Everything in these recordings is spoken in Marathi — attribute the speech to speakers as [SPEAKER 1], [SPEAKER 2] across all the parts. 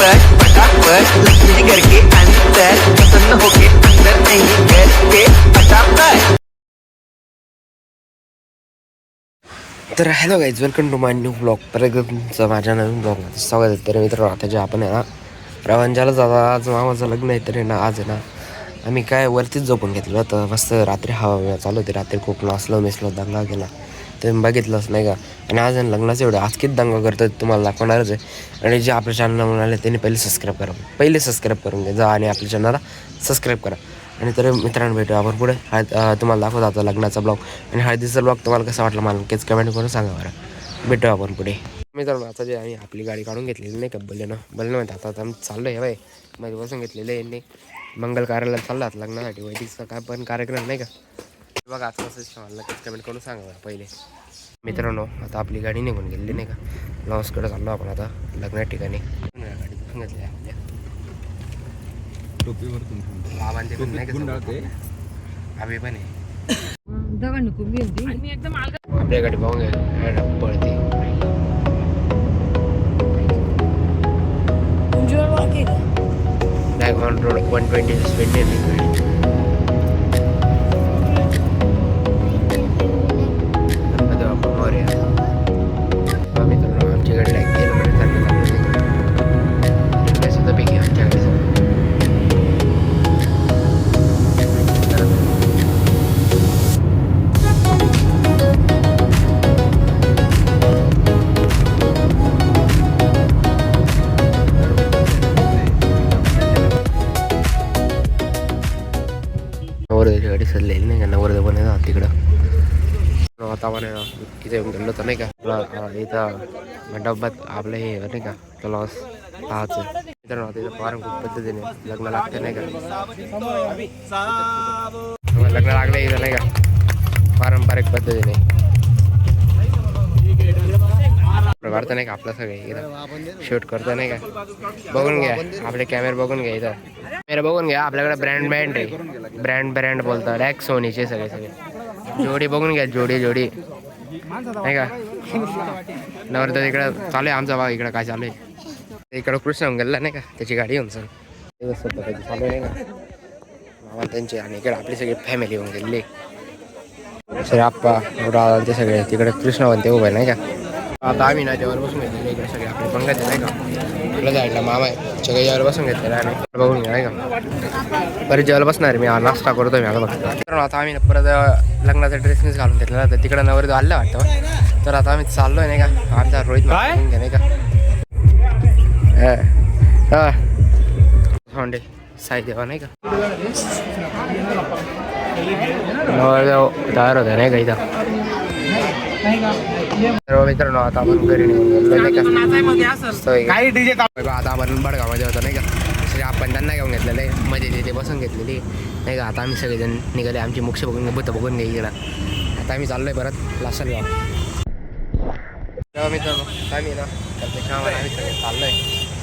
[SPEAKER 1] फटाफट फटाफट लक्ष्मी जी घर के अंदर प्रसन्न होके अंदर आएंगे घर के फटाफट. तर hello guys, welcome to my new blog. तर तुमचं माझ्या नवीन ब्लॉगमध्ये स्वागत आहे. तर मित्र आता जे आपण आहे ना रवांजाला जाता, आज मामाचं लग्न आहे. तर ना आज आहे ना आम्ही काय वरतीच झोपून घेतलं होतं. मस्त रात्री हवा चालू होती. रात्री खूप नाचलो मिसलो दंगा केला. ते बघितलंच नाही का. आणि आज लग्नाचं एवढं आज किती दंगा करतात तुम्हाला दाखवणारच आहे. आणि जे आपल्या चॅनलला म्हणून आले त्यांनी पहिले सबस्क्राईब करून घ्या जा आणि आपल्या चॅनलला सबस्क्राईब करा. आणि तर मित्रांनो भेटू आपण पुढे. तुम्हाला दाखवतो आता लग्नाचा ब्लॉग आणि हळदीचा ब्लॉग तुम्हाला कसा वाटला मला नक्कीच कमेंट करून सांगा बरं. भेटू आपण पुढे. मित्रांनो आता जे आम्ही आपली गाडी काढून घेतलेली नाही का बल्लेनं म्हणतात. आता आम्ही चाललो आहे बाय मध्ये बसून घेतलेलं यांनी मंगल कार्याला चाललात लग्नासाठी वैदिकचा काय पण कार्यक्रम नाही का. बघा आता कसं मला नक्कीच कमेंट करून सांगा बरं पहिले. मित्रांनो आता आपली गाडी निघून गेलेली नाही का. लॉसकडे चाललो आपण आता लग्ना ठिकाणी. गाडी बसून घेतली आपल्या बाबांचे पण नाही का आम्ही पण आहे. आपल्या गाडी पाहून घ्या पळते. ऑन रोड 120 स्पीड ने आमची गाडी लाईक किलोमीटर चालली लागली सुद्धा पैकी आमच्या गाडी नवरदेवाची गाडी सजलेली नाही का. नवरदेव पण आहे तिकडं वातावरण इथे येऊन गेलो तर नाही का. इथं डब्यात आपलं हे नाही का लॉस पाहायचं. मित्रांनो आता इथं पारंपरिक पद्धतीने लग्न लागते नाही का. लग्न लागलं इथं नाही का पारंपरिक पद्धतीने करता नाही का. आपलं सगळे इथं शूट करता नाही का. बघून घ्या आपले कॅमेरे बघून घ्या. इथं कॅमेरा बघून घ्या. आपल्याकडे ब्रँड आहे. ब्रँड बोलतात रॅक सोनीचे सगळे जोडी बघून घ्या. जोडी नाही का. नवरदेव इकडं चालू आहे आमचा भाग. इकडं काय चालू आहे इकडं कृष्ण गेला नाही का त्याची गाडी येऊन सर चालू आहे नाही का मामा त्यांची. आणि इकडे आपली सगळी फॅमिली येऊन गेलेली. सर आप्पा ते सगळे तिकडे कृष्ण बनते उभे नाही का. आता आम्ही ना जेवायला बसून घेतलेले इकडे सगळे आपले पंगत नाही का. इकडे जायला मामा आहे सगळे जेवायला बसून घेतलेलं आम्ही बघून घ्या नाही का. बरेच जेवायला बसणार मी नाश्ता करतो मी आता बघतो. आता आम्ही परत लग्नाचा ड्रेसनेच घालून घेतलेला तर तिकडं नवरदेव आलं वाटतं. तर आता आम्ही चाललोय नाही का. आमचा रोहित घ्या नाही का. होंडे साई देवा नाही का. नवरदेव तयार होता नाही का इथं. मित्रांनो आता आपण घरी आता आपण बडगावमध्ये होतो नाही का. आपण त्यांना घेऊन घेतलेलं आहे मध्ये तिथे बसून घेतलेली नाही का. आता आम्ही सगळेजण निघाले आमची मुक्ष बघून घ्या इकडं. आता आम्ही चाललोय परत लासल गाव. तेव्हा मित्रांनो आम्ही ना कामाला आम्ही सगळे चाललोय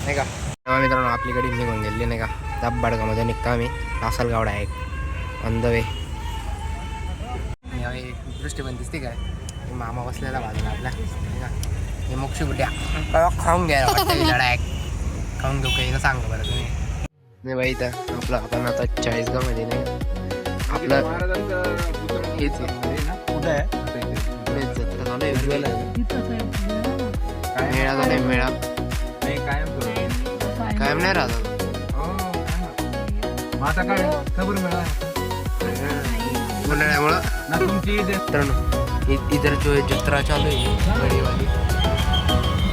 [SPEAKER 1] नाही का. तेव्हा मित्रांनो आपली गाडी निघून गेली नाही का. त्या बडगावमध्ये निघता आम्ही लासल गावडा आहे ऑन द वे. दृष्टी पण दिसते काय मामा बसलेला बाजूला आपला नाही का. हे मोक्षी बुड्या खाऊन घ्यायला वाटतं लढाय खाऊन घेऊ काही सांग बरं तुम्ही नाही बाई. इथं आपलं आपण आता 40गावमध्ये नाही आपलं हेच मेळा झालाय. मेळा कायम नाही राहत उन्हाळ्यामुळं. मित्रांनो इधर जो है जत्रा चालू है बड़ी वाली.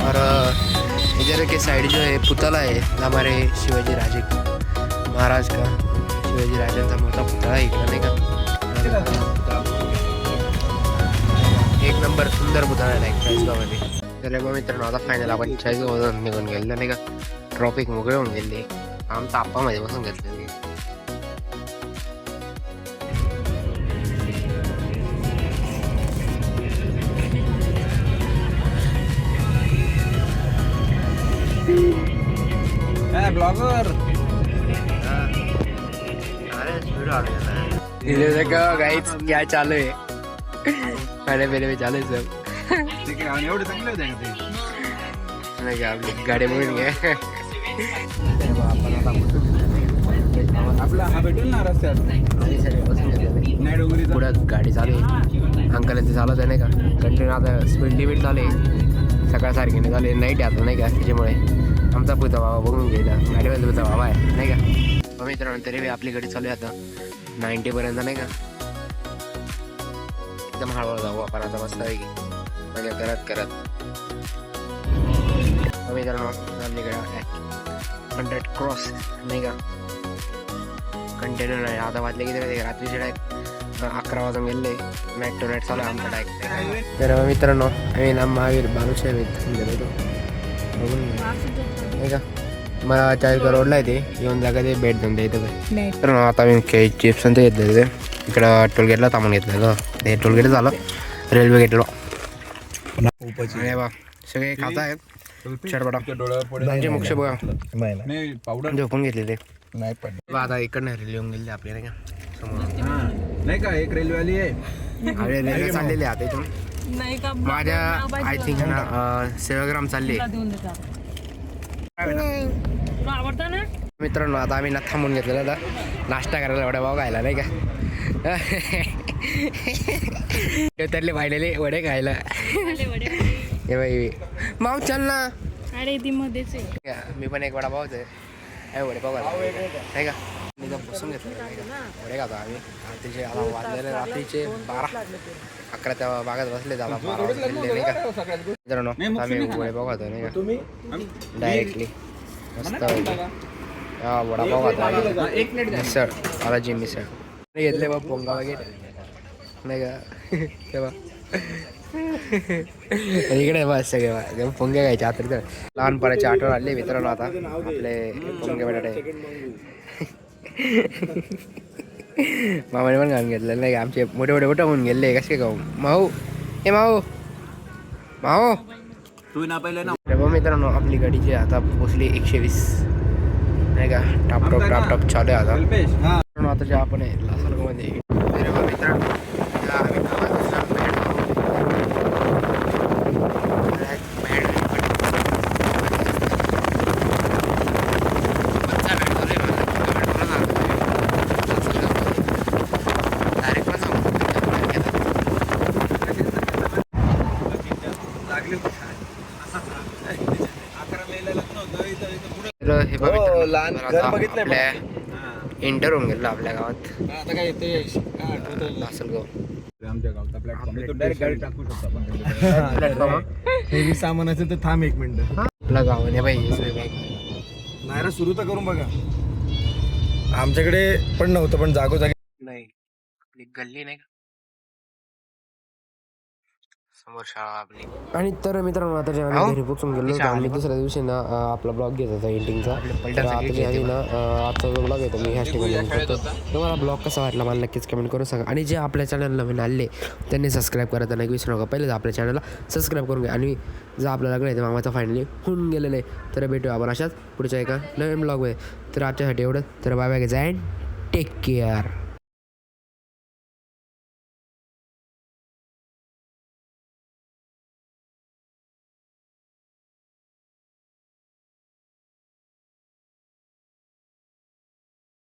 [SPEAKER 1] और इधर के साइड जो है पुतला है हमारे शिवाजी राजे महाराज का. शिवाजी राजांचा मोठा पुतळा आहे इकडं नाही का. एक नंबर सुंदर पुतळा आहे 40गावमध्ये. तर मग मित्रांनो आता फायनल आपण 40गावमधून निघून गेलेलं नाही का. ट्रॉफिक मोकळे होऊन गेले. आमचा आप्पामध्ये बसून घेतलेली. ब्लॉगर गाइस क्या चालू है. खाने पीने में चालू है सब. एवढे चांगले होते का ते. नाही का आपली गाडी बघून घ्या. आपण आता
[SPEAKER 2] आपला हा भेटेल ना रस्त्यात
[SPEAKER 1] आणि सगळे बसून घेतलेले
[SPEAKER 2] नाही डोंगरीचा
[SPEAKER 1] पुढं गाडी चालू आहे अंकल ते चालत आहे नाही का कंटिन्यू आता स्पीड लिमिट चालू आहे सकाळसारखी नाही झाले नाईट आता नाही का त्याच्यामुळे आमचा पुता बाबा बघून घ्यायचा गाडीमध्ये पुता बाबा आहे नाही का मग मित्रांनो तरी आपली गाडी चालू आहे आता 90पर्यंत नाही का एकदम हळूहळू जाऊ आपण आता मस्त आहे की म्हणजे करत मित्रांनो आपली गाडी 100 क्रॉस नाही का कंटिन्यू नाही आता वाजले की रात्रीचे डायरेक्ट 11 वाजून गेले नाईट टू नाईट चालू आहे आमचा डायरेक्ट तर मित्रांनो आम्ही ना महावीर बालुशाही गेलो बघून नाही का मला चाळीसगाव रोडला आहे ते येऊन जागा ते भेट देऊन द्यायचं काय तर आता मी काही चिप्स ते घेतले ते इकडं टोलगेटला थांबून घेतलेलं ते टोलगेट झालं रेल्वे गेटला बा सगळे खाता आहेत शरबटा म्हणजे मुख्य बघा
[SPEAKER 2] नाही पावडर
[SPEAKER 1] झोपून घेतले ते
[SPEAKER 2] नाही पडलं
[SPEAKER 1] आता इकडनं रेल्वे येऊन गेली आपल्या नाही का समोर
[SPEAKER 2] नाही का एक रेल्वेवाली आहे
[SPEAKER 1] रेल्वे चाललेली आता इथून
[SPEAKER 3] नाही का
[SPEAKER 1] माझ्या आय थिंक ना सेवाग्राम चालली
[SPEAKER 3] तुला आवडतं ना
[SPEAKER 1] मित्रांनो आता आम्ही ना थांबून घेतलेलं आता नाश्ता करायला एवढा भाव खायला नाही का त्यातले पाहिलेले वडे खायला हे बाई माव चल ना
[SPEAKER 3] अरे ती मध्येच आहे
[SPEAKER 1] मी पण एक वडापावच आहे वडे पाव नाही का मी तर बसून घेतलं वडे खातो आम्ही रात्रीचे आता वाजलेले रात्रीचे 12-11 त्या बागात बसले आता 12 वाजलेले नाही का मित्रांनो आम्ही वडे पाव खातो नाही का डायरेक्टली मस्त हा वडापाव खातो मिसळ मला जी मिसळ घेतले बा पोंगा वगैरे नाही का तेव्हा इकडे बस सगळे पोंगे घ्यायचे आता तर लहानपणाची आठवण आली मित्रांनो आता आपले पोंगे बटाटे मामाने पण घालून घेतलेलं नाही का आमचे मोठे मोठे होऊन गेले कसे काय गाऊ माऊ हे माऊ माऊ
[SPEAKER 2] तू ना पहिले ना
[SPEAKER 1] मित्रांनो आपली गाडीची आता पोचली 120 नाही का टापटॉप चालू आहे आता आता जे आपण लासलगावमध्ये मित्रांनो हे आपल्या एंटर होऊन गेलो आपल्या गावात
[SPEAKER 2] आता काय येते
[SPEAKER 1] लासलगाव
[SPEAKER 2] आमच्या गावचा प्लॅटफॉर्म डायरेक्ट गाडी टाकू शकतो आपण हेवी सामान असेल तर थांब 1 मिनिट
[SPEAKER 1] आपलं गाव नाही बाई
[SPEAKER 2] नाही रे सुरू तर करून बघा आमच्याकडे पण नव्हतं पण जागोजागी
[SPEAKER 1] नाही आपली गल्ली नाही का समोर शाळा आपली आणि तर मित्रांनो आता जेव्हा आम्ही घरी पोचून गेलो होतो आम्ही दुसऱ्या दिवशी ना आपला ब्लॉग घेत होता एंडिंगचा तर आता जे आहे ना आजचा जो ब्लॉग येतो मी हॅशटॅग करतो तुम्हाला ब्लॉग कसा वाटला मला नक्कीच कमेंट करून सांगा आणि जे आपल्या चॅनलला नवीन आले त्यांनी सबस्क्राईब करायचं नाही विसरू नका पहिले आपल्या चॅनलला सबस्क्राईब करून घ्या आणि जर आपलं लग्न आहे तर मामाचं फायनली होऊन गेलेलं आहे तर भेटूया आपण अशाच पुढच्या एका नवीन ब्लॉगमध्ये तर आजच्यासाठी एवढं तर bye bye and take care